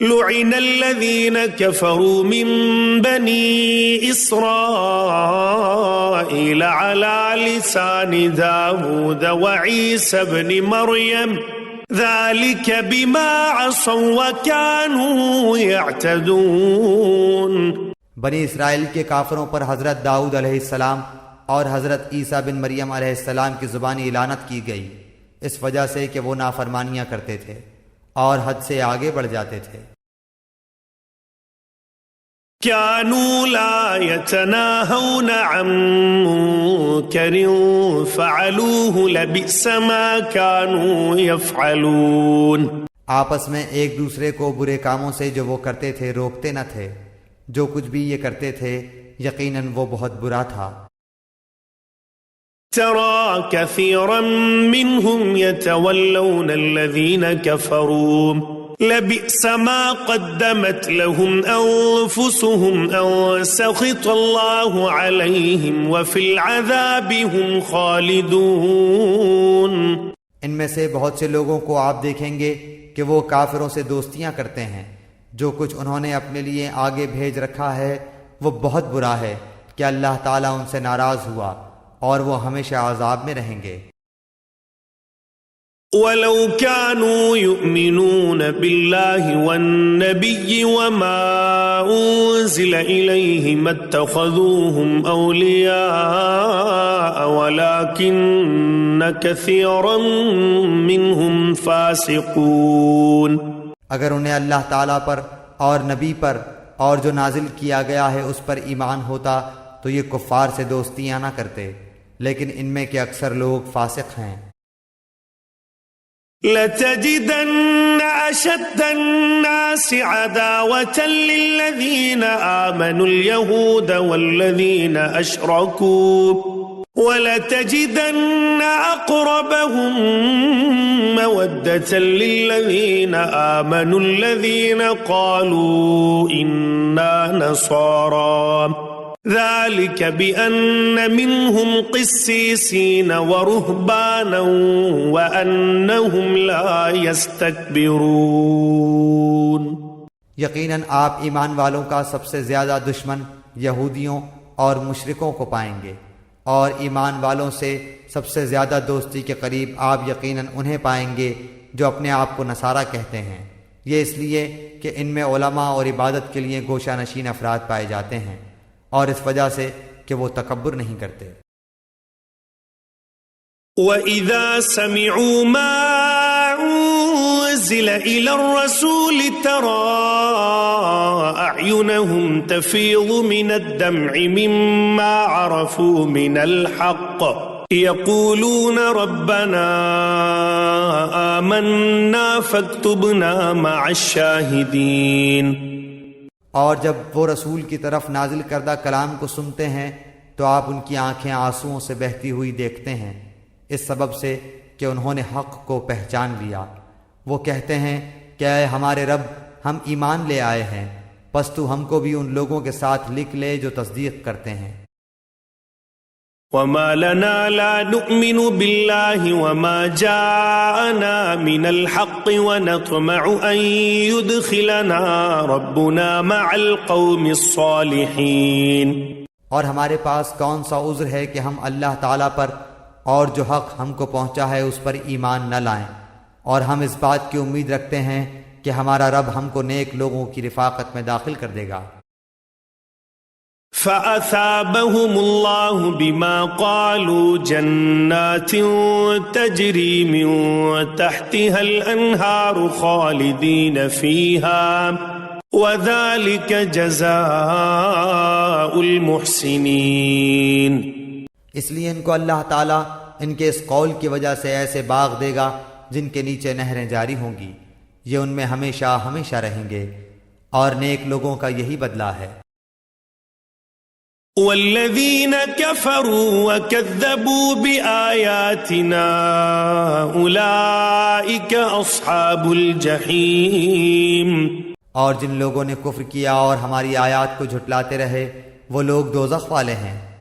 لعن الذين كفروا من بني إسرائيل على لسان داود وعيسى بن مريم ذلك بما عصوا وكانوا يعتدون۔ بنی اسرائیل کے کافروں پر حضرت داؤد علیہ السلام اور حضرت عیسیٰ بن مریم علیہ السلام کی زبانی لعنت کی گئی، اس وجہ سے کہ وہ نافرمانیاں کرتے تھے اور حد سے آگے بڑھ جاتے تھے۔ كانوا لا يتناهون عن منكر فعلوه لبئس ما كانوا يفعلون۔ آپس میں ایک دوسرے کو برے کاموں سے جو وہ کرتے تھے روکتے نہ تھے، جو کچھ بھی یہ کرتے تھے یقیناً وہ بہت برا تھا۔ ترى كثيرا منهم يتولون الذين كفروا لبئس ما قدمت لهم أنفسهم أن سخط الله عليهم وفي العذاب هم خالدون۔ ان میں سے بہت سے لوگوں کو آپ دیکھیں گے کہ وہ کافروں سے دوستیاں کرتے ہیں، جو کچھ انہوں نے اپنے لیے آگے بھیج رکھا ہے وہ بہت برا ہے کہ اللہ تعالیٰ ان سے ناراض ہوا اور وہ ہمیشہ عذاب میں رہیں گے۔ وَلَوْ كَانُوا يُؤْمِنُونَ بِاللَّهِ وَالنَّبِيِّ وَمَا أُنزِلَ إِلَيْهِ مَا اتَّخَذُوهُمْ أَوْلِيَاءَ وَلَكِنَّ كَثِيرًا مِّنْهُمْ فَاسِقُونَ۔ اگر انہیں اللہ تعالیٰ پر اور نبی پر اور جو نازل کیا گیا ہے اس پر ایمان ہوتا تو یہ کفار سے دوستیاں نہ کرتے، لیکن ان میں کے اکثر لوگ فاسق ہیں۔ لَتَجِدَنَّ أَشَدَّ النَّاسِ عَدَاوَةً لِّلَّذِينَ آمَنُوا الْيَهُودَ وَالَّذِينَ أَشْرَكُوا وَلَتَجِدَنَّ أَقْرَبَهُم مَّوَدَّةً لِّلَّذِينَ آمَنُوا الَّذِينَ قَالُوا إِنَّا نَصَارَىٰ ذلك بأن منهم قسيسين ورهبانا وأنهم لا يستكبرون۔ یقیناً آپ ایمان والوں کا سب سے زیادہ دشمن یہودیوں اور مشرکوں کو پائیں گے، اور ایمان والوں سے سب سے زیادہ دوستی کے قریب آپ یقیناً انہیں پائیں گے جو اپنے آپ کو نصارہ کہتے ہیں، یہ اس لیے کہ ان میں علماء اور عبادت کے لیے گوشہ نشین افراد پائے جاتے ہیں، اور اس وجہ سے کہ وہ تکبر نہیں کرتے۔ وَإِذَا سَمِعُوا مَا أُنزِلَ إِلَى الرَّسُولِ تَرَىٰ أَعْيُنَهُمْ تَفِيضُ مِنَ الدَّمْعِ مِمَّا عَرَفُوا مِنَ الْحَقِّ يَقُولُونَ رَبَّنَا آمَنَّا فَاكْتُبْنَا مَعَ الشَّاهِدِينَ۔ اور جب وہ رسول کی طرف نازل کردہ کلام کو سنتے ہیں تو آپ ان کی آنکھیں آنسوؤں سے بہتی ہوئی دیکھتے ہیں، اس سبب سے کہ انہوں نے حق کو پہچان لیا۔ وہ کہتے ہیں کہ اے ہمارے رب، ہم ایمان لے آئے ہیں، پس تو ہم کو بھی ان لوگوں کے ساتھ لکھ لے جو تصدیق کرتے ہیں۔ وَمَا لَنَا لَا نُؤْمِنُ بِاللَّهِ وَمَا جَاءَنَا مِنَ الْحَقِّ وَنَطْمَعُ أَن يُدْخِلَنَا رَبُّنَا مَعَ الْقَوْمِ الصَّالِحِينَ۔ اور ہمارے پاس کون سا عذر ہے کہ ہم اللہ تعالیٰ پر اور جو حق ہم کو پہنچا ہے اس پر ایمان نہ لائیں، اور ہم اس بات کی امید رکھتے ہیں کہ ہمارا رب ہم کو نیک لوگوں کی رفاقت میں داخل کر دے گا۔ فَأَثَابَهُمُ اللَّهُ بِمَا قَالُوا جَنَّاتٍ تَجْرِي مِن تَحْتِهَا الْأَنْهَارُ خَالِدِينَ فِيهَا وَذَلِكَ جَزَاءُ الْمُحْسِنِينَ۔ اس لیے ان کو اللہ تعالیٰ ان کے اس قول کی وجہ سے ایسے باغ دے گا جن کے نیچے نہریں جاری ہوں گی، یہ ان میں ہمیشہ ہمیشہ رہیں گے، اور نیک لوگوں کا یہی بدلہ ہے۔ والذین کفروا وکذبوا بآیاتنا اولئک اصحاب الجحیم۔ اور جن لوگوں نے کفر کیا اور ہماری آیات کو جھٹلاتے رہے وہ لوگ دوزخ والے ہیں۔